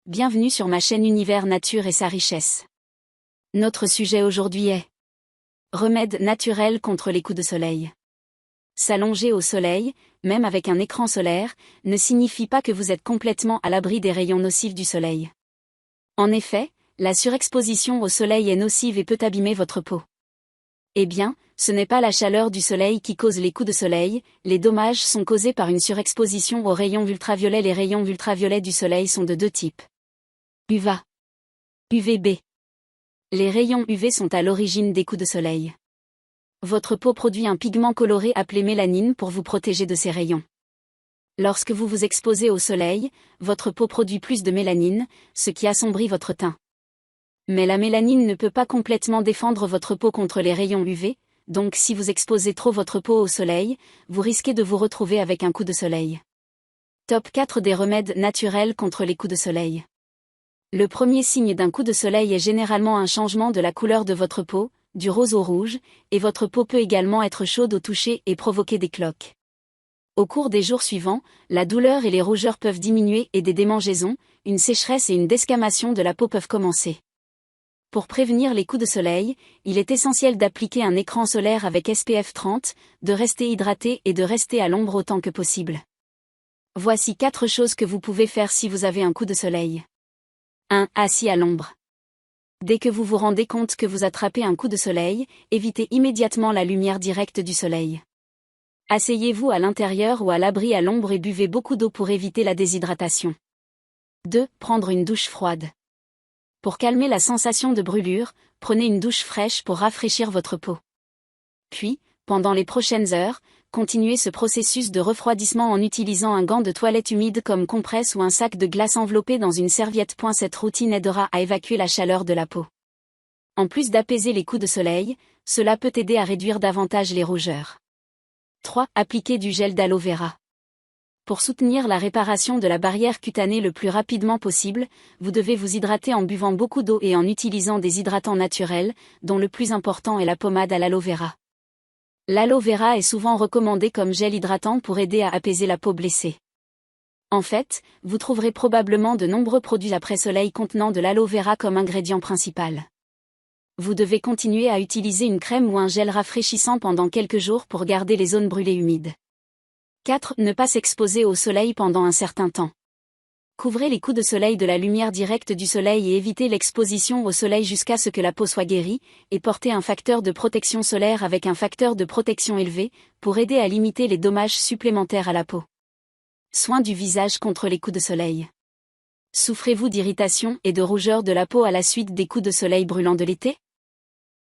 Bienvenue sur ma chaîne Univers Nature et sa richesse. Notre sujet aujourd'hui est remède naturel contre les coups de soleil. S'allonger au soleil, même avec un écran solaire, ne signifie pas que vous êtes complètement à l'abri des rayons nocifs du soleil. En effet, la surexposition au soleil est nocive et peut abîmer votre peau. Eh bien, ce n'est pas la chaleur du soleil qui cause les coups de soleil, les dommages sont causés par une surexposition aux rayons ultraviolets. Les rayons ultraviolets du soleil sont de deux types. UVA. UVB. Les rayons UV sont à l'origine des coups de soleil. Votre peau produit un pigment coloré appelé mélanine pour vous protéger de ces rayons. Lorsque vous vous exposez au soleil, votre peau produit plus de mélanine, ce qui assombrit votre teint. Mais la mélanine ne peut pas complètement défendre votre peau contre les rayons UV, donc si vous exposez trop votre peau au soleil, vous risquez de vous retrouver avec un coup de soleil. Top 4 des remèdes naturels contre les coups de soleil. Le premier signe d'un coup de soleil est généralement un changement de la couleur de votre peau, du rose au rouge, et votre peau peut également être chaude au toucher et provoquer des cloques. Au cours des jours suivants, la douleur et les rougeurs peuvent diminuer et des démangeaisons, une sécheresse et une desquamation de la peau peuvent commencer. Pour prévenir les coups de soleil, il est essentiel d'appliquer un écran solaire avec SPF 30, de rester hydraté et de rester à l'ombre autant que possible. Voici 4 choses que vous pouvez faire si vous avez un coup de soleil. 1. Assis à l'ombre. Dès que vous vous rendez compte que vous attrapez un coup de soleil, évitez immédiatement la lumière directe du soleil. Asseyez-vous à l'intérieur ou à l'abri à l'ombre et buvez beaucoup d'eau pour éviter la déshydratation. 2. Prendre une douche froide. Pour calmer la sensation de brûlure, prenez une douche fraîche pour rafraîchir votre peau. Puis, pendant les prochaines heures, continuez ce processus de refroidissement en utilisant un gant de toilette humide comme compresse ou un sac de glace enveloppé dans une serviette. Cette routine aidera à évacuer la chaleur de la peau. En plus d'apaiser les coups de soleil, cela peut aider à réduire davantage les rougeurs. 3. Appliquer du gel d'aloe vera. Pour soutenir la réparation de la barrière cutanée le plus rapidement possible, vous devez vous hydrater en buvant beaucoup d'eau et en utilisant des hydratants naturels, dont le plus important est la pommade à l'aloe vera. L'aloe vera est souvent recommandé comme gel hydratant pour aider à apaiser la peau blessée. En fait, vous trouverez probablement de nombreux produits après-soleil contenant de l'aloe vera comme ingrédient principal. Vous devez continuer à utiliser une crème ou un gel rafraîchissant pendant quelques jours pour garder les zones brûlées humides. 4. Ne pas s'exposer au soleil pendant un certain temps. Couvrez les coups de soleil de la lumière directe du soleil et évitez l'exposition au soleil jusqu'à ce que la peau soit guérie, et portez un facteur de protection solaire avec un facteur de protection élevé, pour aider à limiter les dommages supplémentaires à la peau. Soins du visage contre les coups de soleil. Souffrez-vous d'irritation et de rougeur de la peau à la suite des coups de soleil brûlants de l'été?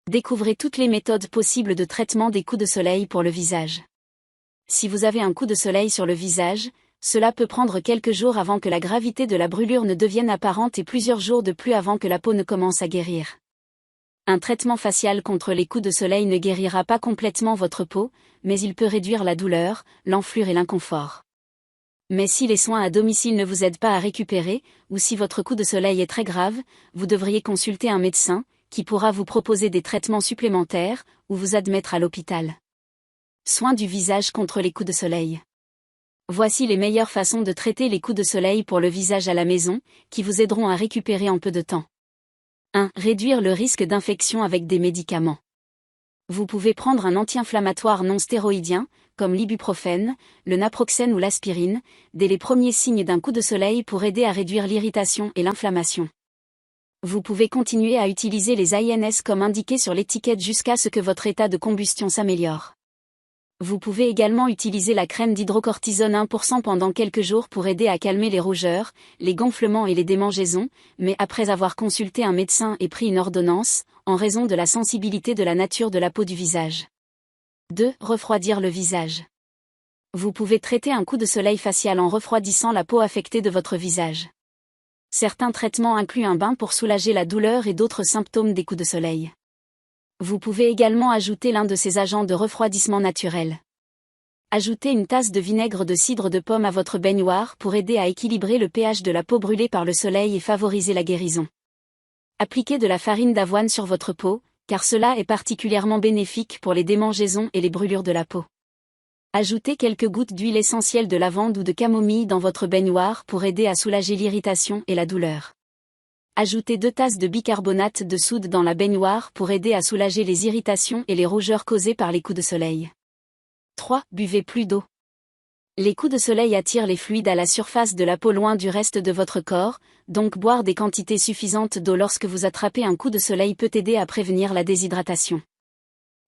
Découvrez toutes les méthodes possibles de traitement des coups de soleil pour le visage. Si vous avez un coup de soleil sur le visage, cela peut prendre quelques jours avant que la gravité de la brûlure ne devienne apparente et plusieurs jours de plus avant que la peau ne commence à guérir. Un traitement facial contre les coups de soleil ne guérira pas complètement votre peau, mais il peut réduire la douleur, l'enflure et l'inconfort. Mais si les soins à domicile ne vous aident pas à récupérer, ou si votre coup de soleil est très grave, vous devriez consulter un médecin, qui pourra vous proposer des traitements supplémentaires, ou vous admettre à l'hôpital. Soins du visage contre les coups de soleil. Voici les meilleures façons de traiter les coups de soleil pour le visage à la maison, qui vous aideront à récupérer en peu de temps. 1. Réduire le risque d'infection avec des médicaments. Vous pouvez prendre un anti-inflammatoire non stéroïdien, comme l'ibuprofène, le naproxène ou l'aspirine, dès les premiers signes d'un coup de soleil pour aider à réduire l'irritation et l'inflammation. Vous pouvez continuer à utiliser les INS comme indiqué sur l'étiquette jusqu'à ce que votre état de combustion s'améliore. Vous pouvez également utiliser la crème d'hydrocortisone 1% pendant quelques jours pour aider à calmer les rougeurs, les gonflements et les démangeaisons, mais après avoir consulté un médecin et pris une ordonnance, en raison de la sensibilité de la nature de la peau du visage. 2. Refroidir le visage. Vous pouvez traiter un coup de soleil facial en refroidissant la peau affectée de votre visage. Certains traitements incluent un bain pour soulager la douleur et d'autres symptômes des coups de soleil. Vous pouvez également ajouter l'un de ces agents de refroidissement naturel. Ajoutez une tasse de vinaigre de cidre de pomme à votre baignoire pour aider à équilibrer le pH de la peau brûlée par le soleil et favoriser la guérison. Appliquez de la farine d'avoine sur votre peau, car cela est particulièrement bénéfique pour les démangeaisons et les brûlures de la peau. Ajoutez quelques gouttes d'huile essentielle de lavande ou de camomille dans votre baignoire pour aider à soulager l'irritation et la douleur. Ajoutez 2 tasses de bicarbonate de soude dans la baignoire pour aider à soulager les irritations et les rougeurs causées par les coups de soleil. 3. Buvez plus d'eau. Les coups de soleil attirent les fluides à la surface de la peau loin du reste de votre corps, donc boire des quantités suffisantes d'eau lorsque vous attrapez un coup de soleil peut aider à prévenir la déshydratation.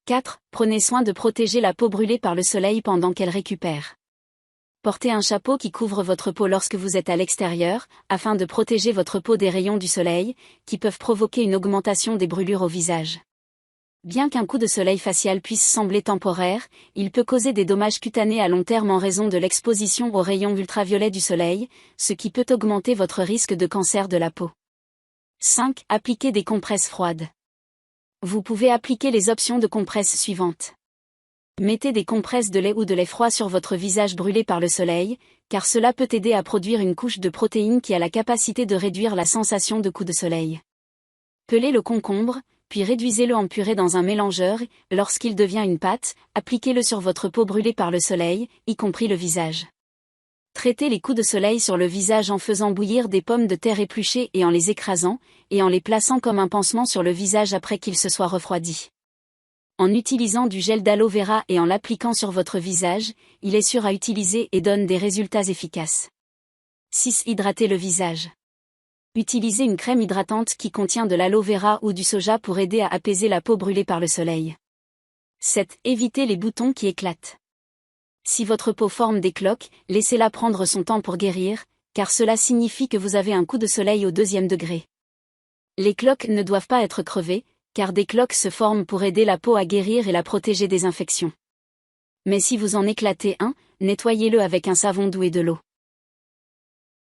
4. Prenez soin de protéger la peau brûlée par le soleil pendant qu'elle récupère. Portez un chapeau qui couvre votre peau lorsque vous êtes à l'extérieur, afin de protéger votre peau des rayons du soleil, qui peuvent provoquer une augmentation des brûlures au visage. Bien qu'un coup de soleil facial puisse sembler temporaire, il peut causer des dommages cutanés à long terme en raison de l'exposition aux rayons ultraviolets du soleil, ce qui peut augmenter votre risque de cancer de la peau. 5. Appliquez des compresses froides. Vous pouvez appliquer les options de compresses suivantes. Mettez des compresses de lait ou de lait froid sur votre visage brûlé par le soleil, car cela peut aider à produire une couche de protéines qui a la capacité de réduire la sensation de coup de soleil. Pelez le concombre, puis réduisez-le en purée dans un mélangeur et, lorsqu'il devient une pâte, appliquez-le sur votre peau brûlée par le soleil, y compris le visage. Traitez les coups de soleil sur le visage en faisant bouillir des pommes de terre épluchées et en les écrasant, et en les plaçant comme un pansement sur le visage après qu'ils se soient refroidis. En utilisant du gel d'aloe vera et en l'appliquant sur votre visage, il est sûr à utiliser et donne des résultats efficaces. 6. Hydratez le visage. Utilisez une crème hydratante qui contient de l'aloe vera ou du soja pour aider à apaiser la peau brûlée par le soleil. 7. Évitez les boutons qui éclatent. Si votre peau forme des cloques, laissez-la prendre son temps pour guérir, car cela signifie que vous avez un coup de soleil au 2e degré. Les cloques ne doivent pas être crevées, car des cloques se forment pour aider la peau à guérir et la protéger des infections. Mais si vous en éclatez un, nettoyez-le avec un savon doux et de l'eau.